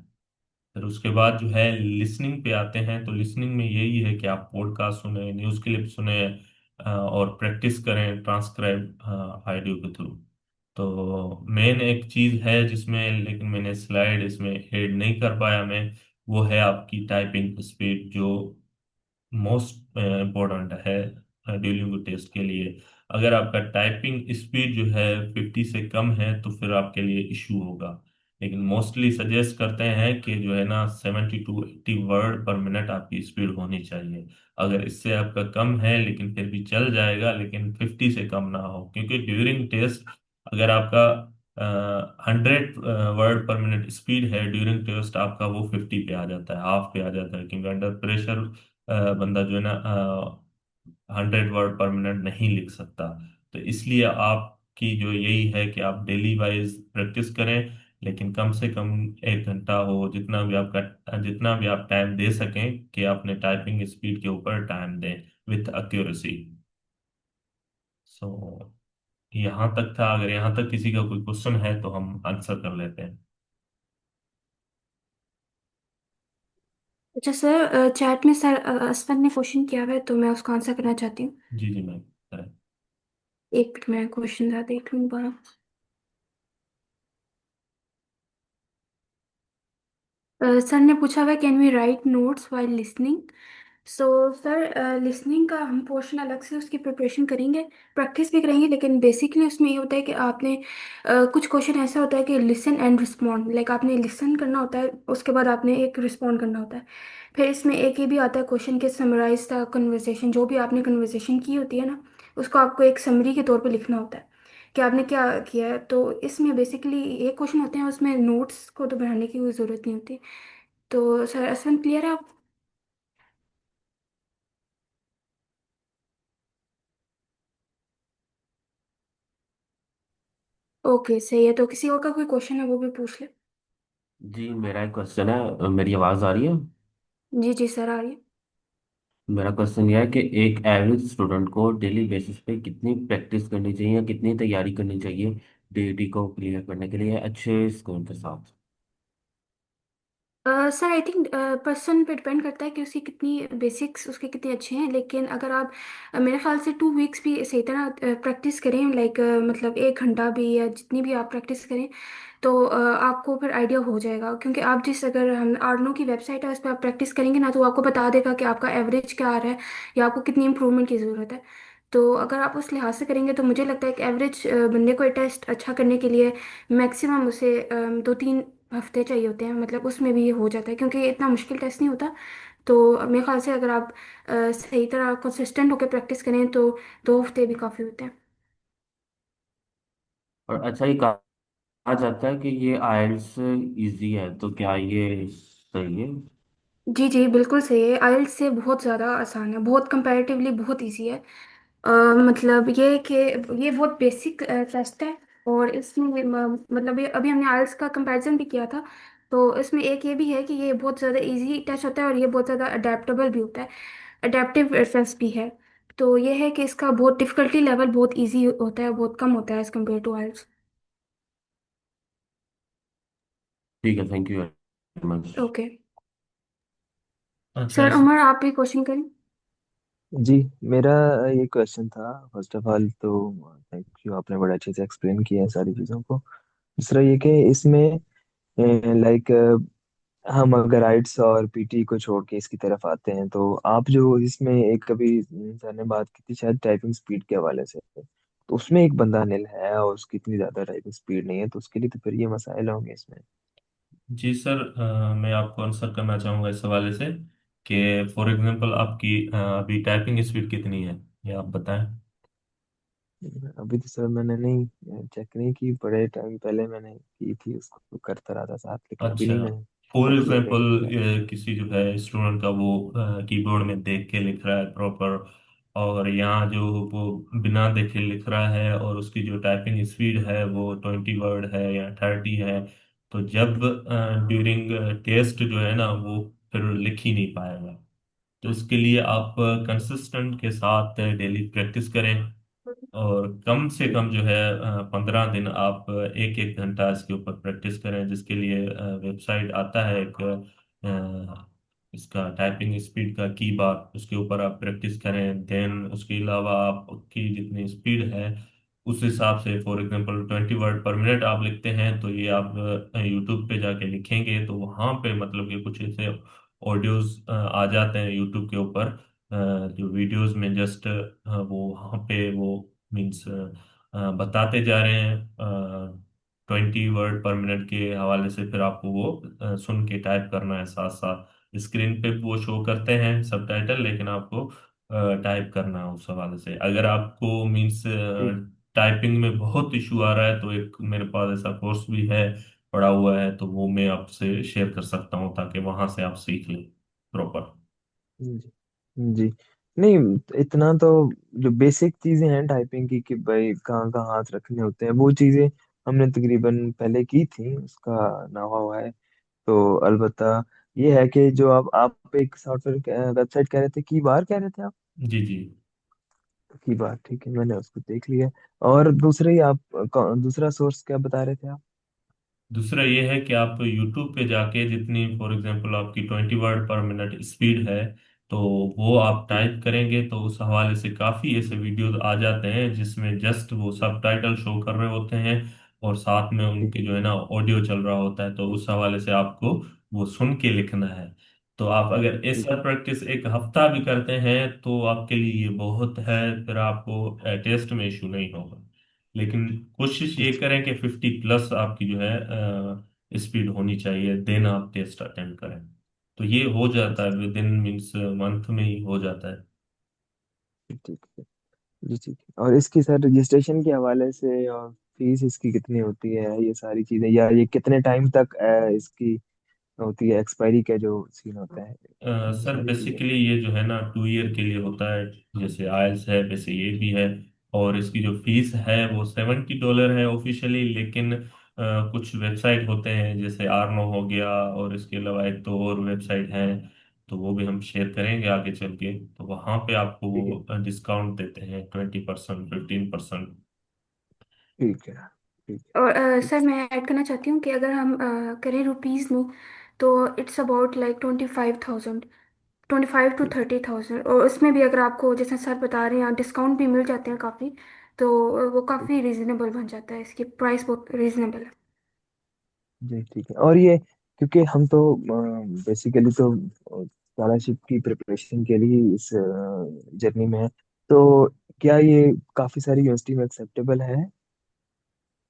फिर उसके बाद जो है लिसनिंग पे आते हैं, तो लिसनिंग में यही है कि आप पॉडकास्ट सुने, न्यूज़ क्लिप सुने, और प्रैक्टिस करें ट्रांसक्राइब ऑडियो के थ्रू। तो मेन एक चीज़ है जिसमें, लेकिन मैंने स्लाइड इसमें ऐड नहीं कर पाया मैं, वो है आपकी टाइपिंग स्पीड, जो मोस्ट इम्पोर्टेंट है ड्यूलिंगो टेस्ट के लिए। अगर आपका टाइपिंग स्पीड जो है 50 से कम है तो फिर आपके लिए इशू होगा। लेकिन मोस्टली सजेस्ट करते हैं कि जो है ना 70 to 80 वर्ड पर मिनट आपकी स्पीड होनी चाहिए। अगर इससे आपका कम है लेकिन फिर भी चल जाएगा, लेकिन 50 से कम ना हो, क्योंकि ड्यूरिंग टेस्ट अगर आपका 100 वर्ड पर मिनट स्पीड है, ड्यूरिंग टेस्ट आपका वो 50 पे आ जाता है, हाफ पे आ जाता है, क्योंकि अंडर प्रेशर बंदा जो है ना 100 वर्ड पर मिनट नहीं लिख सकता। तो इसलिए आपकी जो यही है कि आप डेली वाइज प्रैक्टिस करें, लेकिन कम से कम 1 घंटा हो, जितना भी आप टाइम दे सकें कि अपने टाइपिंग स्पीड के ऊपर टाइम दें विथ एक्यूरेसी। सो यहाँ तक था। अगर यहाँ तक किसी का कोई क्वेश्चन है तो हम आंसर कर लेते हैं। अच्छा सर, चैट में सर असफर ने क्वेश्चन किया हुआ है तो मैं उसको आंसर करना चाहती हूँ। जी जी मैम, करें। एक मिनट मैं क्वेश्चन ज़्यादा देख लूँ दोबारा। सर ने पूछा हुआ है can we write notes while listening. So sir, listening का हम पोर्शन अलग से उसकी प्रिपरेशन करेंगे, प्रैक्टिस भी करेंगे, लेकिन बेसिकली उसमें ये होता है कि आपने कुछ क्वेश्चन ऐसा होता है कि लिसन एंड रिस्पॉन्ड, लाइक आपने लिसन करना होता है, उसके बाद आपने एक रिस्पॉन्ड करना होता है। फिर इसमें एक ये भी आता है क्वेश्चन के समराइज द कन्वर्सेशन, जो भी आपने कन्वर्सेशन की होती है ना, उसको आपको एक समरी के तौर पे लिखना होता है कि आपने क्या किया है। तो इसमें बेसिकली एक क्वेश्चन होते हैं, उसमें नोट्स को तो बढ़ाने की कोई ज़रूरत नहीं होती। तो सर असलन क्लियर है आप? ओके सही है, तो किसी और का कोई क्वेश्चन है वो भी पूछ ले। जी मेरा एक क्वेश्चन है। मेरी आवाज़ आ रही है? जी जी सर, आ रही है। मेरा क्वेश्चन यह है कि एक एवरेज स्टूडेंट को डेली बेसिस पे कितनी प्रैक्टिस करनी चाहिए या कितनी तैयारी करनी चाहिए डीईटी को क्लियर करने के लिए अच्छे स्कोर के साथ? सर आई थिंक पर्सन पे डिपेंड करता है कि उसकी कितनी बेसिक्स उसके कितने अच्छे हैं, लेकिन अगर आप मेरे ख्याल से 2 वीक्स भी सही तरह प्रैक्टिस करें, लाइक मतलब 1 घंटा भी या जितनी भी आप प्रैक्टिस करें, तो आपको फिर आइडिया हो जाएगा। क्योंकि आप जिस अगर हम आर्नो की वेबसाइट है उस पर आप प्रैक्टिस करेंगे ना, तो वो आपको बता देगा कि आपका एवरेज क्या आ रहा है या आपको कितनी इम्प्रूवमेंट की ज़रूरत है। तो अगर आप उस लिहाज से करेंगे तो मुझे लगता है कि एवरेज बंदे को टेस्ट अच्छा करने के लिए मैक्सिमम उसे 2-3 हफ्ते चाहिए होते हैं, मतलब उसमें भी ये हो जाता है क्योंकि ये इतना मुश्किल टेस्ट नहीं होता। तो मेरे ख्याल से अगर आप सही तरह कंसिस्टेंट होकर प्रैक्टिस करें तो 2 हफ्ते भी काफ़ी होते हैं। और अच्छा, ये कहा जाता है कि ये आइएलटीएस इजी है, तो क्या ये सही है? जी जी बिल्कुल सही है, आइएल्ट्स से बहुत ज़्यादा आसान है, बहुत कंपैरेटिवली बहुत इजी है। मतलब ये कि ये बहुत बेसिक टेस्ट है। और इसमें मतलब ये अभी हमने आइएल्ट्स का कंपैरिजन भी किया था, तो इसमें एक ये भी है कि ये बहुत ज़्यादा इजी टेस्ट होता है और ये बहुत ज़्यादा अडेप्टेबल भी होता है, अडेप्टिव टेस्ट भी है। तो ये है कि इसका बहुत डिफ़िकल्टी लेवल बहुत इजी होता है, बहुत कम होता है एज़ कम्पेयर टू आइएल्ट्स। ठीक है, thank you very much. Okay अच्छा सर, इस उमर आप भी क्वेश्चन करें। जी, मेरा ये क्वेश्चन था। फर्स्ट ऑफ ऑल तो थैंक यू, आपने बड़े अच्छे से एक्सप्लेन किया है सारी चीज़ों को। दूसरा ये कि इसमें लाइक हम अगर राइट्स और पीटी को छोड़ के इसकी तरफ आते हैं, तो आप जो इसमें एक कभी सर ने बात की थी शायद टाइपिंग स्पीड के हवाले से, तो उसमें एक बंदा अनिल है और उसकी इतनी ज़्यादा टाइपिंग स्पीड नहीं है, तो उसके लिए तो फिर ये मसाइल होंगे इसमें। जी सर, मैं आपको आंसर करना चाहूँगा इस हवाले से कि फॉर एग्जांपल आपकी अभी टाइपिंग स्पीड कितनी है, ये आप बताएं। अभी तो सर मैंने नहीं चेक नहीं की, बड़े टाइम पहले मैंने की थी, उसको करता रहा था साथ, लेकिन अभी अच्छा, नहीं मैंने फॉर चेक किया एग्जांपल कहीं पे जाके। किसी जो है स्टूडेंट का वो कीबोर्ड में देख के लिख रहा है प्रॉपर, और यहाँ जो वो बिना देखे लिख रहा है, और उसकी जो टाइपिंग स्पीड है वो 20 वर्ड है या 30 है, तो जब ड्यूरिंग टेस्ट जो है ना वो फिर लिख ही नहीं पाएगा। तो इसके लिए आप कंसिस्टेंट के साथ डेली प्रैक्टिस करें, और कम से कम जो है 15 दिन आप 1-1 घंटा इसके ऊपर प्रैक्टिस करें, जिसके लिए वेबसाइट आता है एक इसका टाइपिंग स्पीड का की बार, उसके ऊपर आप प्रैक्टिस करें। देन उसके अलावा आपकी जितनी स्पीड है उस हिसाब से, फॉर एग्जांपल 20 वर्ड पर मिनट आप लिखते हैं, तो ये आप यूट्यूब पे जाके लिखेंगे तो वहाँ पे मतलब कि कुछ ऐसे ऑडियोज आ जाते हैं यूट्यूब के ऊपर, जो वीडियोस में जस्ट वो वहाँ पे वो मीन्स बताते जा रहे हैं 20 वर्ड पर मिनट के हवाले से फिर आपको वो सुन के टाइप करना है। साथ साथ स्क्रीन पे वो शो करते हैं सबटाइटल, लेकिन आपको टाइप करना है उस हवाले से। अगर आपको मीन्स ठीक। टाइपिंग में बहुत इशू आ रहा है तो एक मेरे पास ऐसा कोर्स भी है, पड़ा हुआ है, तो वो मैं आपसे शेयर कर सकता हूँ ताकि वहां से आप सीख लें प्रॉपर। जी। जी। नहीं, इतना तो जो बेसिक चीजें हैं टाइपिंग की कि भाई कहाँ कहाँ हाथ रखने होते हैं, वो चीजें हमने तकरीबन पहले की थी, उसका नावा हुआ है। तो अलबत्ता ये है कि जो आप एक सॉफ्टवेयर वेबसाइट कह रहे थे, की बार कह रहे थे आप? जी जी। की बार, ठीक है, मैंने उसको देख लिया। और दूसरे आप दूसरा सोर्स क्या बता रहे थे आप? दूसरा ये है कि आप YouTube पे जाके जितनी फॉर एग्जांपल आपकी 20 वर्ड पर मिनट स्पीड है, तो वो आप ठीक। टाइप करेंगे तो उस हवाले से काफ़ी ऐसे वीडियोस आ जाते हैं जिसमें जस्ट वो सबटाइटल शो कर रहे होते हैं और साथ में ठीक उनके है। जो है ना ऑडियो चल रहा होता है, तो उस हवाले से आपको वो सुन के लिखना है। तो आप अगर ठीक ऐसा प्रैक्टिस एक हफ्ता भी करते हैं तो आपके लिए ये बहुत है, फिर आपको टेस्ट में इशू नहीं होगा। लेकिन कोशिश है। ये करें कि 50 प्लस आपकी जो है स्पीड होनी चाहिए, देन आप टेस्ट अटेंड करें। तो ये हो जाता है विद इन मीन्स मंथ में ही हो जाता है। ठीक है। जी ठीक है। और इसकी सर रजिस्ट्रेशन के हवाले से और फीस इसकी कितनी होती है, ये सारी चीजें, या ये कितने टाइम तक इसकी होती है, एक्सपायरी का जो सीन होता है, ये सर सारी चीजें। बेसिकली ये जो है ना 2 ईयर के लिए होता है, जैसे आयल्स है वैसे ये भी है। और इसकी जो फीस है वो $70 है ऑफिशियली, लेकिन कुछ वेबसाइट होते हैं जैसे आर्नो हो गया, और इसके अलावा एक दो और वेबसाइट हैं, तो वो भी हम शेयर करेंगे आगे चल के। तो वहाँ पे आपको ठीक है। वो डिस्काउंट देते हैं 20%, 15%। ठीक है। ठीक और है। सर मैं ऐड करना चाहती हूँ कि अगर हम करें रुपीज़ में, तो इट्स अबाउट लाइक 25,000, 25 to 30,000। और उसमें भी अगर आपको जैसे सर बता रहे हैं डिस्काउंट भी मिल जाते हैं काफ़ी, तो वो ठीक। काफ़ी रिजनेबल बन जाता है, इसकी प्राइस बहुत रिजनेबल है। जी ठीक है। और ये, क्योंकि हम तो बेसिकली तो स्कॉलरशिप की प्रिपरेशन के लिए इस जर्नी में है, तो क्या ये काफी सारी यूनिवर्सिटी में एक्सेप्टेबल है?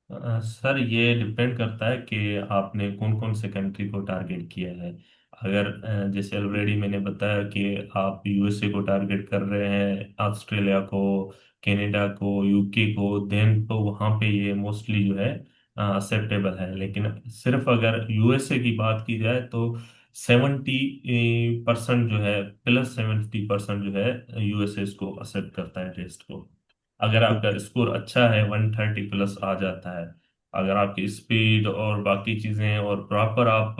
सर ये डिपेंड करता है कि आपने कौन कौन से कंट्री को टारगेट किया है। अगर जैसे ऑलरेडी मैंने बताया कि आप यूएसए को टारगेट कर रहे हैं, ऑस्ट्रेलिया को, कनाडा को, यूके को, देन तो वहाँ पे ये मोस्टली जो है एक्सेप्टेबल है। लेकिन सिर्फ अगर यूएसए की बात की जाए तो 70% जो है, +70% जो है यूएसए इसको एक्सेप्ट करता है टेस्ट को। अगर ठीक आपका है। स्कोर अच्छा है 130 प्लस आ जाता है। अगर आपकी स्पीड और बाकी चीज़ें और प्रॉपर आप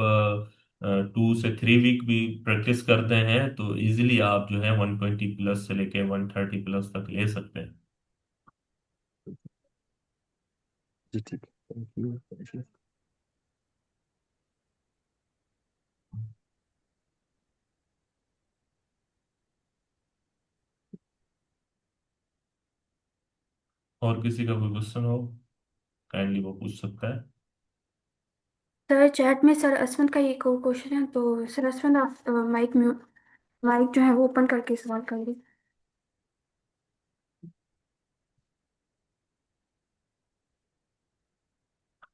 2 से 3 वीक भी प्रैक्टिस करते हैं तो इजीली आप जो है 120 प्लस से लेके 130 प्लस तक ले सकते हैं। जी ठीक है। Thank you, thank you. और किसी का कोई क्वेश्चन हो काइंडली वो पूछ सकता है। सर चैट में सर असवंत का एक और क्वेश्चन है, तो सर असवंत आप माइक जो है वो ओपन करके सवाल करिए।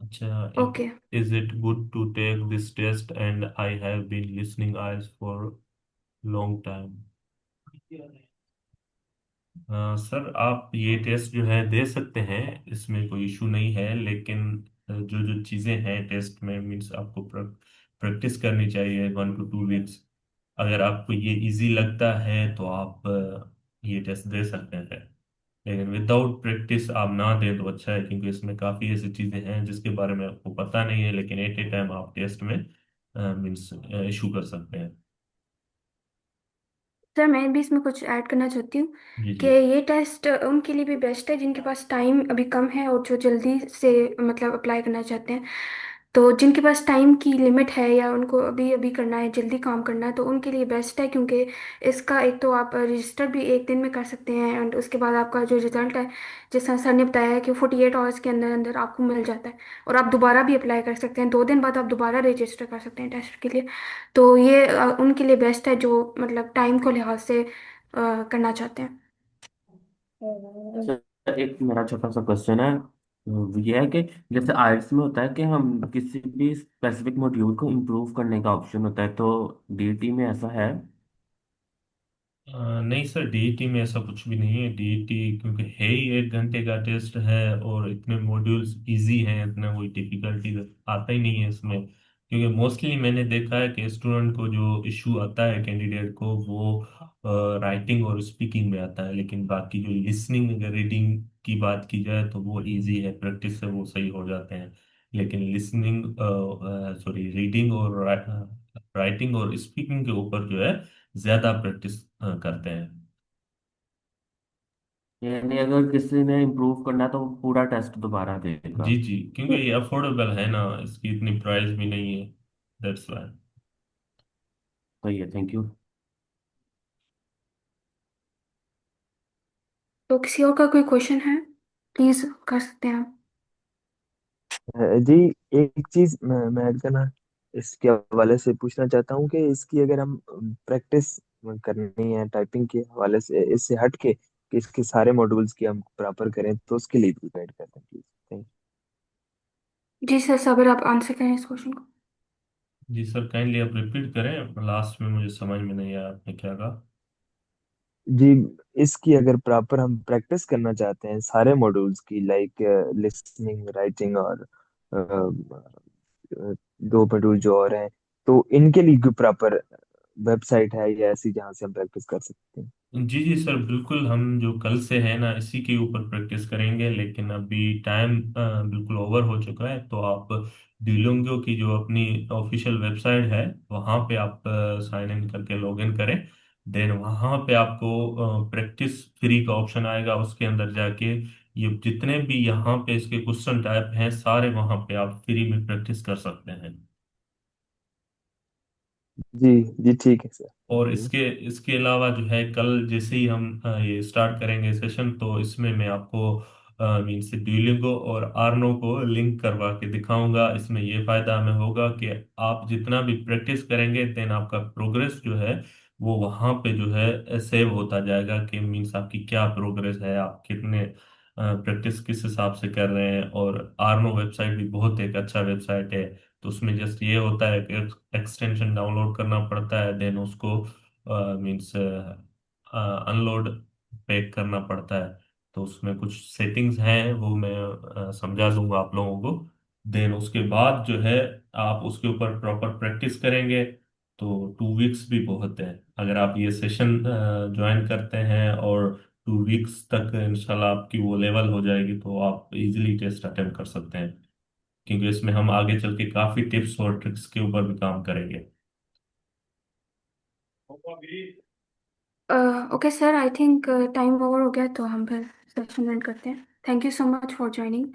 अच्छा, okay. Is it good to take this test and I have been listening IELTS for long time. Sir आप ये टेस्ट जो है दे सकते हैं, इसमें कोई इशू नहीं है, लेकिन जो जो चीज़ें हैं टेस्ट में मीन्स आपको प्रैक्टिस करनी चाहिए 1 to 2 वीक्स। अगर आपको ये इजी लगता है तो आप ये टेस्ट दे सकते हैं। लेकिन विदाउट प्रैक्टिस आप ना दें तो अच्छा है, क्योंकि इसमें काफ़ी ऐसी चीज़ें हैं जिसके बारे में आपको पता नहीं है, लेकिन एट ए टाइम आप टेस्ट में मीन्स इशू कर सकते हैं। सर मैं भी इसमें कुछ ऐड करना चाहती हूँ जी कि जी। ये टेस्ट उनके लिए भी बेस्ट है जिनके पास टाइम अभी कम है और जो जल्दी से मतलब अप्लाई करना चाहते हैं। तो जिनके पास टाइम की लिमिट है या उनको अभी अभी करना है, जल्दी काम करना है, तो उनके लिए बेस्ट है, क्योंकि इसका एक तो आप रजिस्टर भी एक दिन में कर सकते हैं एंड उसके बाद आपका जो रिजल्ट है, जैसा सर ने बताया है कि 48 आवर्स के अंदर अंदर आपको मिल जाता है। और आप दोबारा भी अप्लाई कर सकते हैं, 2 दिन बाद आप दोबारा रजिस्टर कर सकते हैं टेस्ट के लिए। तो ये उनके लिए बेस्ट है जो मतलब टाइम को लिहाज से करना चाहते हैं। सर एक मेरा छोटा सा क्वेश्चन है। तो ये है कि जैसे आइल्स में होता है कि हम किसी भी स्पेसिफिक मॉड्यूल को इम्प्रूव करने का ऑप्शन होता है, तो डीईटी में ऐसा है? नहीं सर, डीईटी में ऐसा कुछ भी नहीं है। डीईटी क्योंकि है ही 1 घंटे का टेस्ट है, और इतने मॉड्यूल्स इजी हैं, इतना कोई डिफिकल्टी आता ही नहीं है इसमें। क्योंकि मोस्टली मैंने देखा है कि स्टूडेंट को जो इशू आता है, कैंडिडेट को, वो राइटिंग और स्पीकिंग में आता है। लेकिन बाकी जो लिसनिंग, अगर रीडिंग की बात की जाए तो वो इजी है, प्रैक्टिस से वो सही हो जाते हैं। लेकिन लिसनिंग, सॉरी, रीडिंग और राइटिंग और स्पीकिंग के ऊपर जो है ज्यादा प्रैक्टिस करते हैं। यानी अगर किसी ने इम्प्रूव करना है तो वो पूरा टेस्ट दोबारा देगा? जी जी, क्योंकि ये अफोर्डेबल है ना, इसकी इतनी प्राइस भी नहीं है, दैट्स वाई। सही है, थैंक यू। तो किसी और का कोई क्वेश्चन है, प्लीज कर सकते हैं आप। जी, एक चीज मैं ऐड करना इसके हवाले से पूछना चाहता हूँ कि इसकी अगर हम प्रैक्टिस करनी है टाइपिंग के हवाले से, इससे हट के कि इसके सारे मॉड्यूल्स की हम प्रॉपर करें, तो उसके लिए भी गाइड करते हैं प्लीज। थैंक जी सर, साबिर आप आंसर करें इस क्वेश्चन को। जी सर, काइंडली आप रिपीट करें, लास्ट में मुझे समझ में नहीं आया आपने क्या कहा। यू जी। इसकी अगर प्रॉपर हम प्रैक्टिस करना चाहते हैं सारे मॉड्यूल्स की, लाइक लिसनिंग, राइटिंग और दो मॉड्यूल जो और हैं, तो इनके लिए प्रॉपर वेबसाइट है या ऐसी जहाँ से हम प्रैक्टिस कर सकते हैं? जी जी सर, बिल्कुल। हम जो कल से है ना, इसी के ऊपर प्रैक्टिस करेंगे। लेकिन अभी टाइम बिल्कुल ओवर हो चुका है, तो आप डिलोंगो की जो अपनी ऑफिशियल वेबसाइट है, वहाँ पे आप साइन इन करके लॉग इन करें। देन वहाँ पे आपको प्रैक्टिस फ्री का ऑप्शन आएगा, उसके अंदर जाके ये जितने भी यहाँ पे इसके क्वेश्चन टाइप हैं, सारे वहाँ पे आप फ्री में प्रैक्टिस कर सकते हैं। जी जी, ठीक है सर, थैंक और यू। इसके इसके अलावा जो है, कल जैसे ही हम ये स्टार्ट करेंगे सेशन, तो इसमें मैं आपको मीन्स ड्यूलिंगो और आर्नो को लिंक करवा के दिखाऊंगा। इसमें ये फायदा हमें होगा कि आप जितना भी प्रैक्टिस करेंगे, देन आपका प्रोग्रेस जो है वो वहाँ पे जो है सेव होता जाएगा, कि मीन्स आपकी क्या प्रोग्रेस है, आप कितने प्रैक्टिस किस हिसाब से कर रहे हैं। और आर्नो वेबसाइट भी बहुत एक अच्छा वेबसाइट है। तो उसमें जस्ट ये होता है कि एक्सटेंशन डाउनलोड करना पड़ता है, देन उसको मीन्स अनलोड पैक करना पड़ता है। तो उसमें कुछ सेटिंग्स हैं, वो मैं समझा दूंगा आप लोगों को। देन उसके बाद जो है, आप उसके ऊपर प्रॉपर प्रैक्टिस करेंगे। तो 2 वीक्स भी बहुत है। अगर आप ये सेशन ज्वाइन करते हैं और 2 वीक्स तक इंशाल्लाह आपकी वो लेवल हो जाएगी, तो आप इजीली टेस्ट अटेम्प्ट कर सकते हैं। क्योंकि इसमें हम आगे चल के काफी टिप्स और ट्रिक्स के ऊपर भी काम करेंगे। Okay sir, I think time over हो गया, तो हम फिर सेशन एंड करते हैं। Thank you so much for joining.